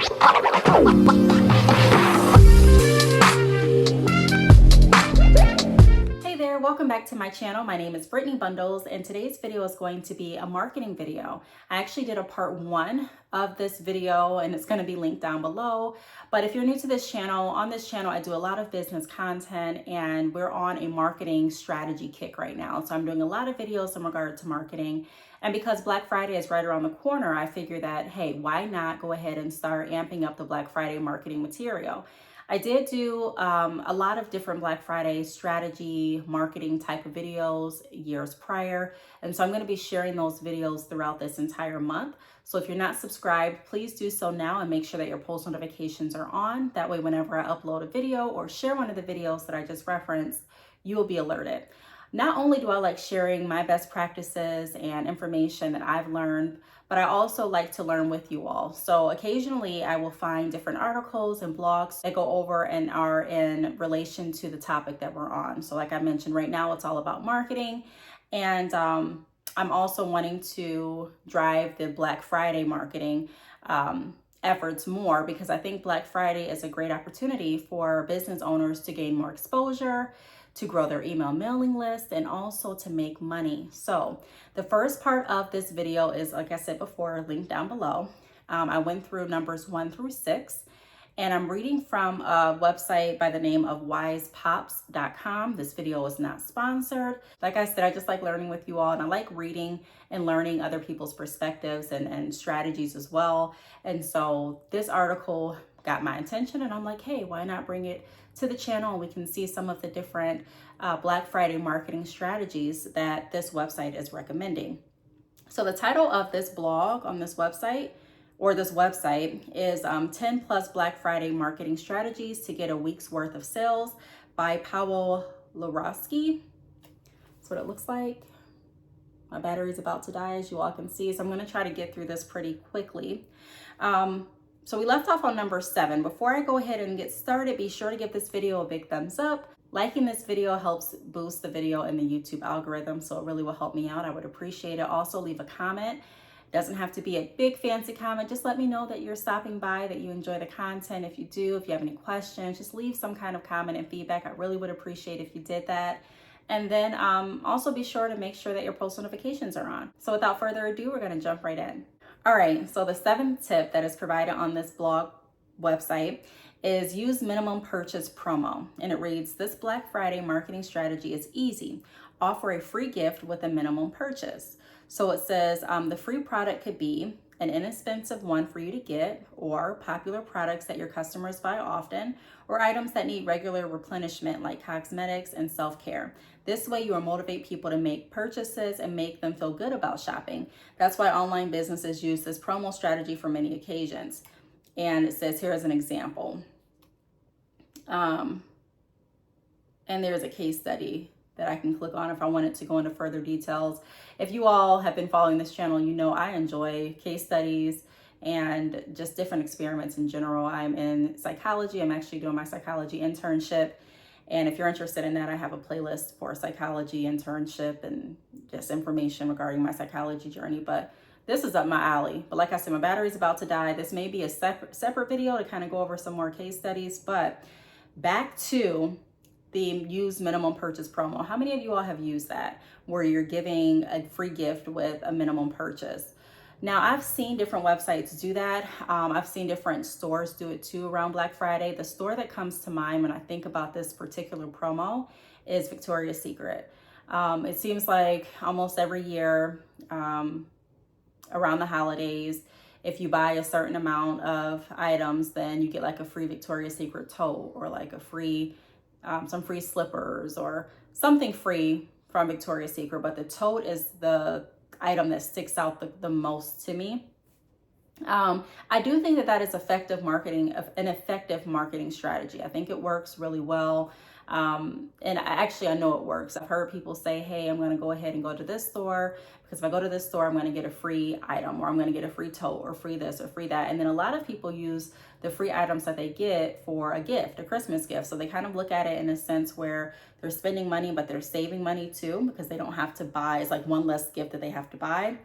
Hey there, welcome back to my channel. My name is Brittany Bundles, and today's video is going to be a marketing video. I actually did a part 1 of this video, and it's going to be linked down below. But if you're new to this channel, on this channel I do a lot of business content, and we're on a marketing strategy kick right now. So I'm doing a lot of videos in regard to marketing. And because Black Friday is right around the corner, I figured that, hey, why not go ahead and start amping up the Black Friday marketing material? I did do a lot of different Black Friday strategy marketing type of videos years prior. And so I'm going to be sharing those videos throughout this entire month. So if you're not subscribed, please do so now and make sure that your post notifications are on. That way, whenever I upload a video or share one of the videos that I just referenced, you will be alerted. Not only do I like sharing my best practices and information that I've learned, but I also like to learn with you all. So occasionally I will find different articles and blogs that go over and are in relation to the topic that we're on. So like I mentioned, right now it's all about marketing. And I'm also wanting to drive the Black Friday marketing efforts more, because I think Black Friday is a great opportunity for business owners to gain more exposure, to grow their email mailing list, and also to make money. So the first part of this video is, like I said before, linked down below. I went through numbers 1 through 6, and I'm reading from a website by the name of Pt.2. This video is not sponsored. Like I said, I just like learning with you all, and I like reading and learning other people's perspectives and strategies as well. And so this article got my attention, and I'm like, hey, why not bring it to the channel, and we can see some of the different Black Friday marketing strategies that this website is recommending. So the title of this blog on this website, or this website, is 10 plus Black Friday marketing strategies to get a week's worth of sales by Paweł Lorowski. That's what it looks like. My battery's about to die, as you all can see, so I'm going to try to get through this pretty quickly. So we left off on number 7. Before I go ahead and get started, be sure to give this video a big thumbs up. Liking this video helps boost the video in the YouTube algorithm, so it really will help me out. I would appreciate it. Also, leave a comment. It doesn't have to be a big fancy comment. Just let me know that you're stopping by, that you enjoy the content. If you do, if you have any questions, just leave some kind of comment and feedback. I really would appreciate if you did that. And then also be sure to make sure that your post notifications are on. So without further ado, we're going to jump right in. All right, so the 7th tip that is provided on this blog website is use minimum purchase promo. And it reads, this Black Friday marketing strategy is easy. Offer a free gift with a minimum purchase. So it says the free product could be an inexpensive one for you to get, or popular products that your customers buy often, or items that need regular replenishment like cosmetics and self-care. This way you will motivate people to make purchases and make them feel good about shopping. That's why online businesses use this promo strategy for many occasions. And it says here as an example. And there's a case study that I can click on if I wanted to go into further details. If you all have been following this channel, you know I enjoy case studies and just different experiments in general. I'm in psychology. I'm actually doing my psychology internship. And if you're interested in that, I have a playlist for psychology internship and just information regarding my psychology journey. But this is up my alley. But like I said, my battery's about to die. This may be a separate video to kind of go over some more case studies. But back to the use minimum purchase promo. How many of you all have used that, where you're giving a free gift with a minimum purchase? Now, I've seen different websites do that. I've seen different stores do it too around Black Friday. The store that comes to mind when I think about this particular promo is Victoria's Secret. It seems like almost every year around the holidays, if you buy a certain amount of items, then you get like a free Victoria's Secret tote, or like a free some free slippers or something free from Victoria's Secret. But the tote is the item that sticks out the most to me. I do think that is effective marketing, an effective marketing strategy. I think it works really well. And I know it works. I've heard people say, hey, I'm going to go ahead and go to this store, because if I go to this store, I'm going to get a free item, or I'm going to get a free tote, or free this or free that. And then a lot of people use the free items that they get for a gift, a Christmas gift. So they kind of look at it in a sense where they're spending money, but they're saving money too, because they don't have to buy. It's like one less gift that they have to buy.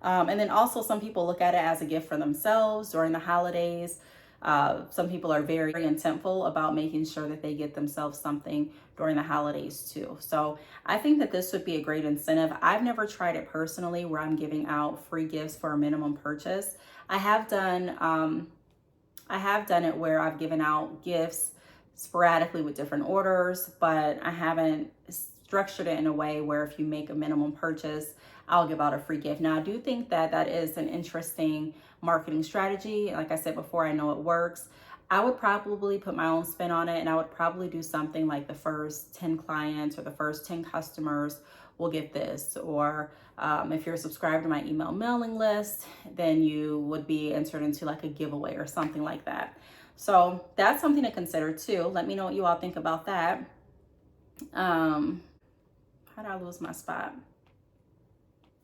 And then also some people look at it as a gift for themselves during the holidays. Some people are very intentful about making sure that they get themselves something during the holidays too. So I think that this would be a great incentive. I've never tried it personally where I'm giving out free gifts for a minimum purchase. I have done it where I've given out gifts sporadically with different orders, but I haven't structured it in a way where if you make a minimum purchase, I'll give out a free gift. Now, I do think that that is an interesting marketing strategy. Like I said before, I know it works. I would probably put my own spin on it, and I would probably do something like the first 10 clients or the first 10 customers will get this. Or if you're subscribed to my email mailing list, then you would be entered into like a giveaway or something like that. So that's something to consider too. Let me know what you all think about that. How did I lose my spot?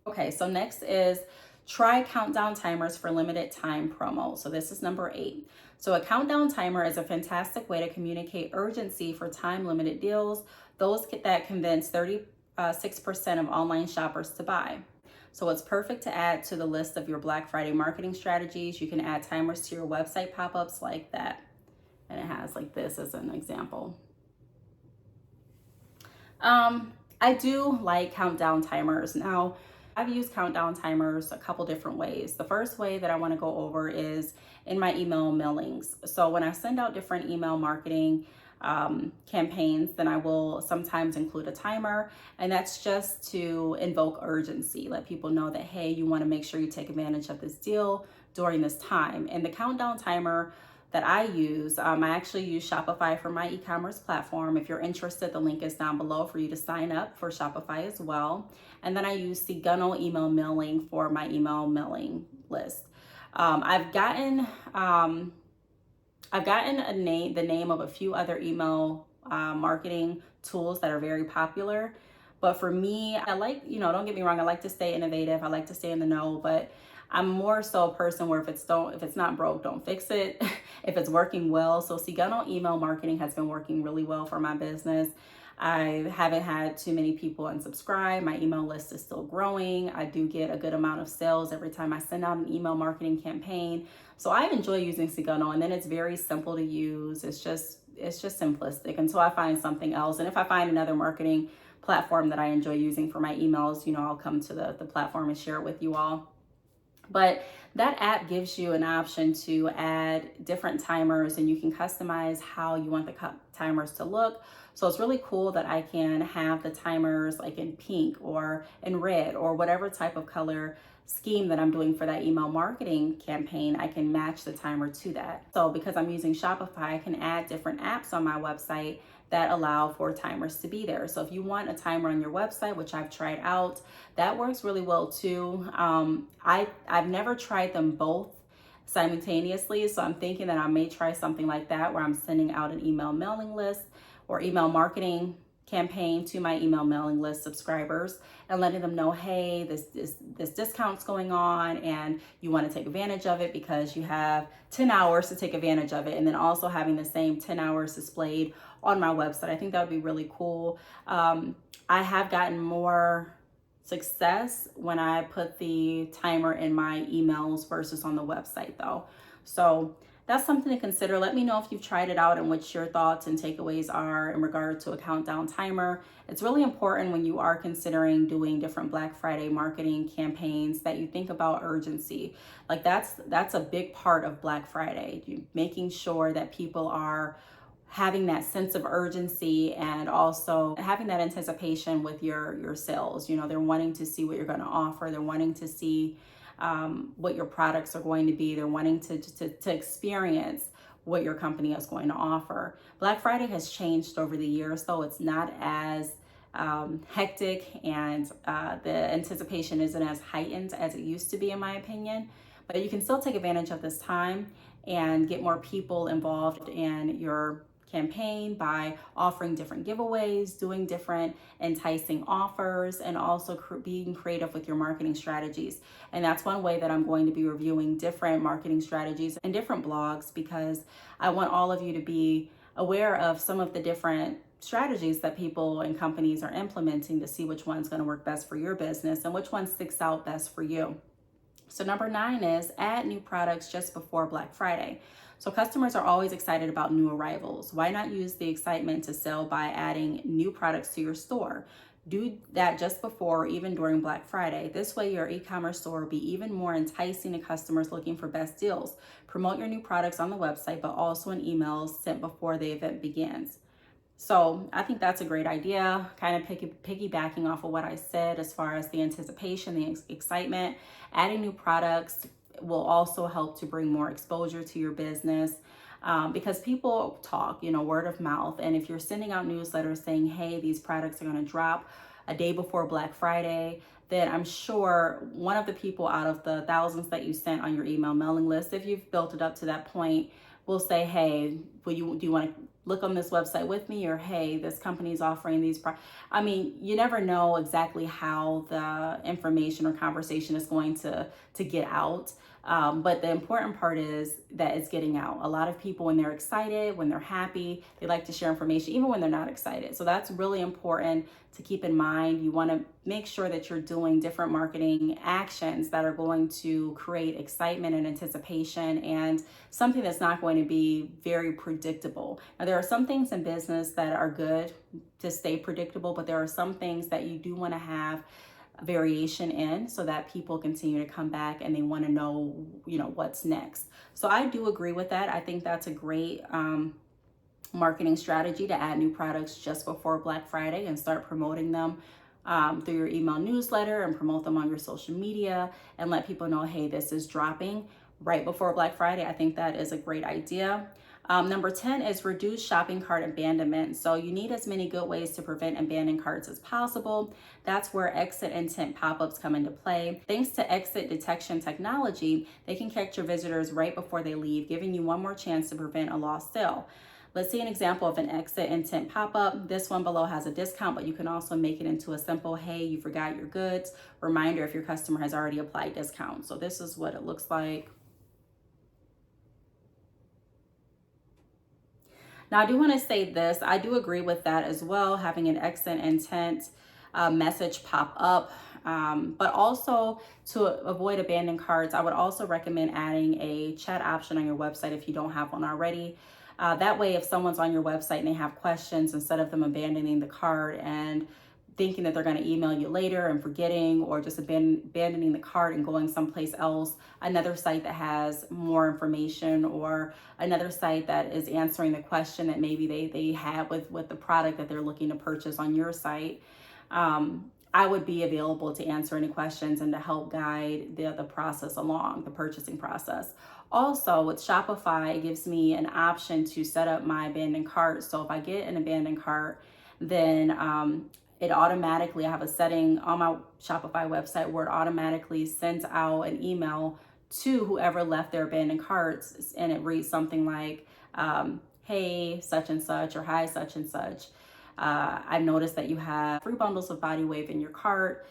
Okay, so next is try countdown timers for limited time promo. So this is number 8. So a countdown timer is a fantastic way to communicate urgency for time limited deals, those that convince 36% of online shoppers to buy. So it's perfect to add to the list of your Black Friday marketing strategies. You can add timers to your website pop-ups like that. And it has like this as an example. I do like countdown timers. Now, I've used countdown timers a couple different ways. The first way that I want to go over is in my email mailings. So when I send out different email marketing campaigns, then I will sometimes include a timer, and that's just to invoke urgency. Let people know that, hey, you want to make sure you take advantage of this deal during this time. And the countdown timer that I use, I actually use Shopify for my e-commerce platform. If you're interested, the link is down below for you to sign up for Shopify as well. And then I use Seguno email mailing for my email mailing list. I've gotten the name of a few other email marketing tools that are very popular. But for me, I like, don't get me wrong, I like to stay innovative. I like to stay in the know, but I'm more so a person where if it's not broke, don't fix it. If it's working well. So Seguno email marketing has been working really well for my business. I haven't had too many people unsubscribe. My email list is still growing. I do get a good amount of sales every time I send out an email marketing campaign. So I enjoy using Seguno, and then it's very simple to use. It's just simplistic until I find something else. And if I find another marketing platform that I enjoy using for my emails, I'll come to the platform and share it with you all. But that app gives you an option to add different timers, and you can customize how you want the timers to look. So it's really cool that I can have the timers like in pink or in red or whatever type of color scheme that I'm doing for that email marketing campaign. I can match the timer to that. So because I'm using Shopify, I can add different apps on my website that allow for timers to be there. So if you want a timer on your website, which I've tried out, that works really well too. I've never tried them both simultaneously, so I'm thinking that I may try something like that where I'm sending out an email mailing list or email marketing campaign to my email mailing list subscribers and letting them know, hey, this discount's going on and you want to take advantage of it because you have 10 hours to take advantage of it. And then also having the same 10 hours displayed on my website. I think that would be really cool. I have gotten more success when I put the timer in my emails versus on the website though. So that's something to consider. Let me know if you've tried it out and what your thoughts and takeaways are in regard to a countdown timer. It's really important when you are considering doing different Black Friday marketing campaigns that you think about urgency. Like that's a big part of Black Friday, making sure that people are having that sense of urgency and also having that anticipation with your sales. They're wanting to see what you're going to offer. They're wanting to see what your products are going to be. They're wanting to experience what your company is going to offer. Black Friday has changed over the years, though. It's not as hectic, and the anticipation isn't as heightened as it used to be, in my opinion. But you can still take advantage of this time and get more people involved in your campaign by offering different giveaways, doing different enticing offers, and also being creative with your marketing strategies. And that's one way that I'm going to be reviewing different marketing strategies and different blogs, because I want all of you to be aware of some of the different strategies that people and companies are implementing to see which one's going to work best for your business and which one sticks out best for you. So number 9 is add new products just before Black Friday. So customers are always excited about new arrivals. Why not use the excitement to sell by adding new products to your store? Do that just before or even during Black Friday. This way your e-commerce store will be even more enticing to customers looking for best deals. Promote your new products on the website, but also in emails sent before the event begins. So I think that's a great idea, kind of piggybacking off of what I said as far as the anticipation, the excitement. Adding new products will also help to bring more exposure to your business, because people talk, word of mouth. And if you're sending out newsletters saying, hey, these products are going to drop a day before Black Friday, then I'm sure one of the people out of the thousands that you sent on your email mailing list, if you've built it up to that point, will say, hey, do you want to look on this website with me? Or, hey, this company is offering these. I mean, you never know exactly how the information or conversation is going to get out. But the important part is that it's getting out. A lot of people, when they're excited, when they're happy, they like to share information, even when they're not excited. So that's really important to keep in mind. You want to make sure that you're doing different marketing actions that are going to create excitement and anticipation, and something that's not going to be very predictable. Now, there are some things in business that are good to stay predictable, but there are some things that you do want to have variation in so that people continue to come back and they want to know, what's next. So I do agree with that. I think that's a great marketing strategy to add new products just before Black Friday and start promoting them through your email newsletter, and promote them on your social media and let people know, hey, this is dropping right before Black Friday. I think that is a great idea. Number 10 is reduce shopping cart abandonment. So you need as many good ways to prevent abandoned carts as possible. That's where exit intent pop-ups come into play. Thanks to exit detection technology, they can catch your visitors right before they leave, giving you one more chance to prevent a lost sale. Let's see an example of an exit intent pop-up. This one below has a discount, but you can also make it into a simple, hey, you forgot your goods, reminder if your customer has already applied discount. So this is what it looks like. Now, I do want to say this. I do agree with that as well, having an exit intent message pop up. But also, to avoid abandoned carts, I would also recommend adding a chat option on your website if you don't have one already. That way, if someone's on your website and they have questions, instead of them abandoning the cart and thinking that they're going to email you later and forgetting, or just abandoning the cart and going someplace else, another site that has more information, or another site that is answering the question that maybe they have with the product that they're looking to purchase on your site, I would be available to answer any questions and to help guide the process along, the purchasing process. Also, with Shopify, it gives me an option to set up my abandoned cart. So if I get an abandoned cart, then it automatically, I have a setting on my Shopify website where it automatically sends out an email to whoever left their abandoned carts, and it reads something like, hey, such and such, or hi, such and such. I've noticed that you have 3 bundles of body wave in your cart.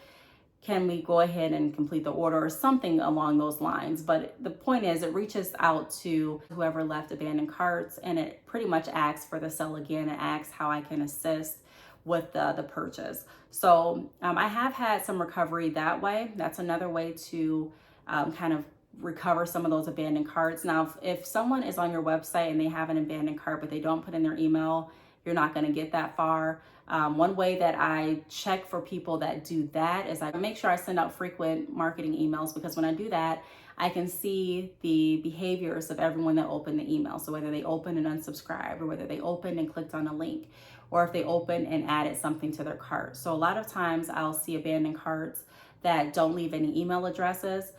Can we go ahead and complete the order, or something along those lines? But the point is, it reaches out to whoever left abandoned carts, and it pretty much asks for the sell again. It asks how I can assist with the purchase. So I have had some recovery that way. That's another way to kind of recover some of those abandoned carts. Now, if someone is on your website and they have an abandoned cart, but they don't put in their email, you're not going to get that far. One way that I check for people that do that is I make sure I send out frequent marketing emails, because when I do that, I can see the behaviors of everyone that opened the email. So whether they opened and unsubscribed, or whether they opened and clicked on a link, or if they opened and added something to their cart. So a lot of times I'll see abandoned carts that don't leave any email addresses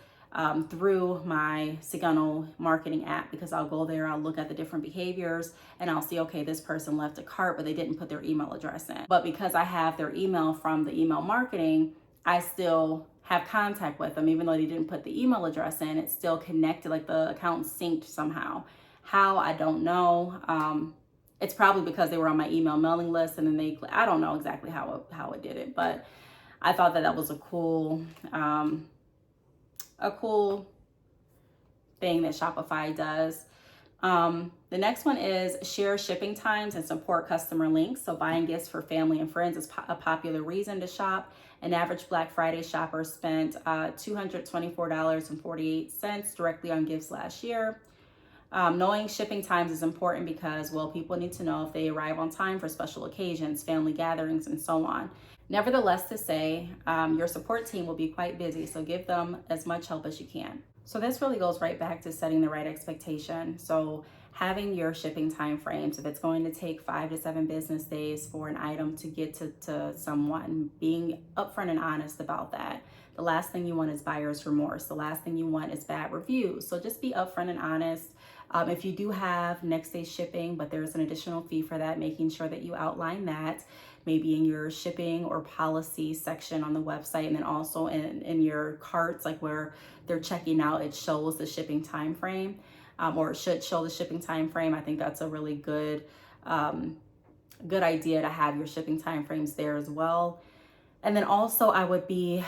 through my Sigano marketing app, because I'll go there, I'll look at the different behaviors, and I'll see, okay, this person left a cart, but they didn't put their email address in. But because I have their email from the email marketing, I still have contact with them. Even though they didn't put the email address in, it's still connected, like the account synced somehow. How, I don't know. It's probably because they were on my email mailing list, and then I don't know exactly how it did it, but I thought that was a cool thing that Shopify does. The next one is share shipping times and support customer links. So buying gifts for family and friends is a popular reason to shop. An average Black Friday shopper spent $224.48 directly on gifts last year. Knowing shipping times is important because, well, people need to know if they arrive on time for special occasions, family gatherings, and so on. Nevertheless, to say, your support team will be quite busy, so give them as much help as you can. So this really goes right back to setting the right expectation. So having your shipping time frames, if it's going to take 5 to 7 business days for an item to get to someone, being upfront and honest about that. The last thing you want is buyer's remorse. The last thing you want is bad reviews. So just be upfront and honest. If you do have next day shipping, but there's an additional fee for that, making sure that you outline that maybe in your shipping or policy section on the website, and then also in your carts, like where they're checking out, it shows the shipping time frame, or it should show the shipping time frame. I think that's a really good idea to have your shipping time frames there as well. And then also I would be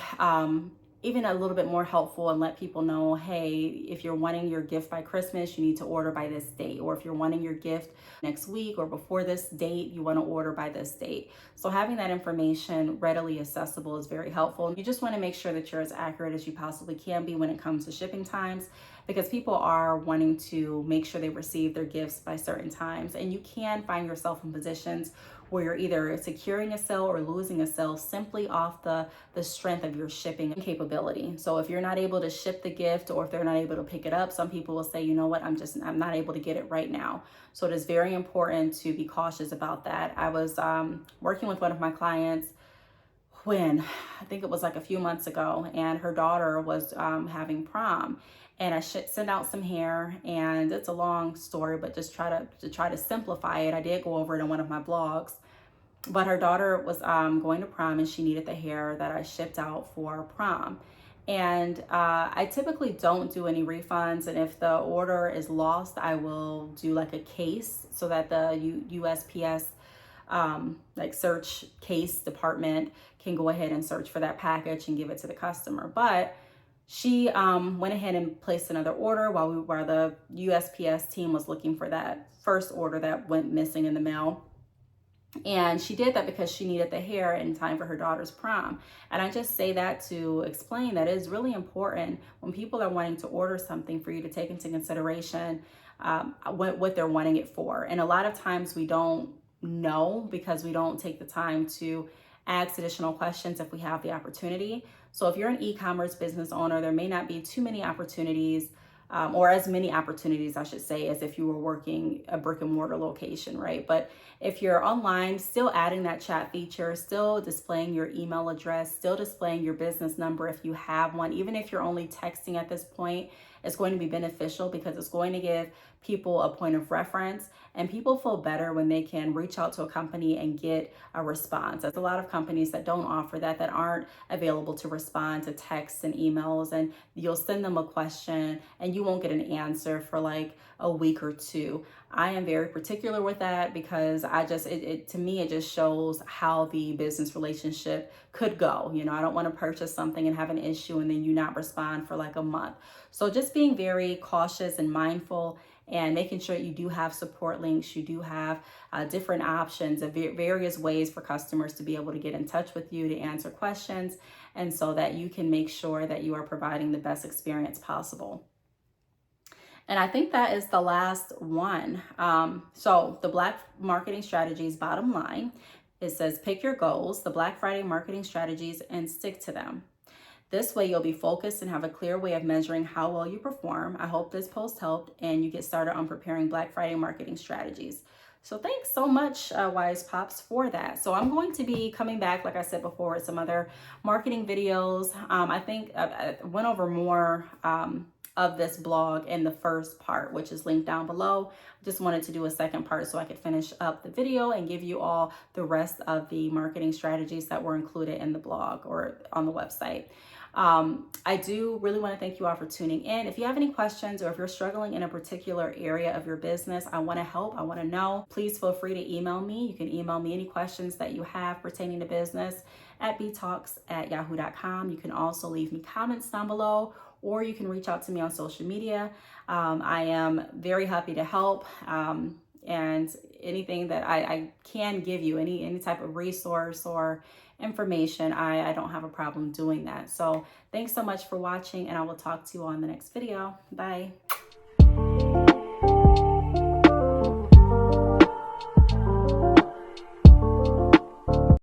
even a little bit more helpful and let people know, hey, if you're wanting your gift by Christmas, you need to order by this date. Or if you're wanting your gift next week or before this date, you want to order by this date. So having that information readily accessible is very helpful. You just want to make sure that you're as accurate as you possibly can be when it comes to shipping times, because people are wanting to make sure they receive their gifts by certain times. And you can find yourself in positions where you're either securing a sale or losing a sale simply off the strength of your shipping capability. So if you're not able to ship the gift, or if they're not able to pick it up, some people will say, you know what, I'm not able to get it right now. So it is very important to be cautious about that. I was working with one of my clients when I think it was like a few months ago, and her daughter was having prom. And I sent out some hair, and it's a long story, but just try to simplify it. I did go over it in one of my blogs, but her daughter was going to prom, and she needed the hair that I shipped out for prom. And I typically don't do any refunds. And if the order is lost, I will do like a case so that the USPS like search case department can go ahead and search for that package and give it to the customer. But she went ahead and placed another order while the USPS team was looking for that first order that went missing in the mail. And she did that because she needed the hair in time for her daughter's prom. And I just say that to explain that it is really important when people are wanting to order something for you to take into consideration what they're wanting it for. And a lot of times we don't know because we don't take the time to ask additional questions if we have the opportunity. So if you're an e-commerce business owner, there may not be too many opportunities, or as many opportunities, I should say, as if you were working a brick and mortar location, right? But if you're online, still adding that chat feature, still displaying your email address, still displaying your business number if you have one, even if you're only texting at this point, it's going to be beneficial because it's going to give people a point of reference, and people feel better when they can reach out to a company and get a response. There's a lot of companies that don't offer that aren't available to respond to texts and emails, and you'll send them a question and you won't get an answer for like a week or two. I am very particular with that because to me, it just shows how the business relationship could go. You know, I don't want to purchase something and have an issue and then you not respond for like a month. So just being very cautious and mindful and making sure you do have support links, you do have different options of various ways for customers to be able to get in touch with you to answer questions, and so that you can make sure that you are providing the best experience possible. And I think that is the last one. So the Black marketing strategies bottom line, it says pick your goals, the Black Friday marketing strategies, and stick to them. This way you'll be focused and have a clear way of measuring how well you perform. I hope this post helped and you get started on preparing Black Friday marketing strategies. So thanks so much, Wise Pops, for that. So I'm going to be coming back, like I said before, with some other marketing videos. I think I went over more of this blog in the first part, which is linked down below. Just wanted to do a second part so I could finish up the video and give you all the rest of the marketing strategies that were included in the blog or on the website. I do really want to thank you all for tuning in. If you have any questions or if you're struggling in a particular area of your business, I want to help, I want to know, please feel free to email me. You can email me any questions that you have pertaining to business at btalks@yahoo.com. You can also leave me comments down below or you can reach out to me on social media. I am very happy to help. And anything that I can give you, any type of resource or information, I don't have a problem doing that. So thanks so much for watching, and I will talk to you on the next video. Bye.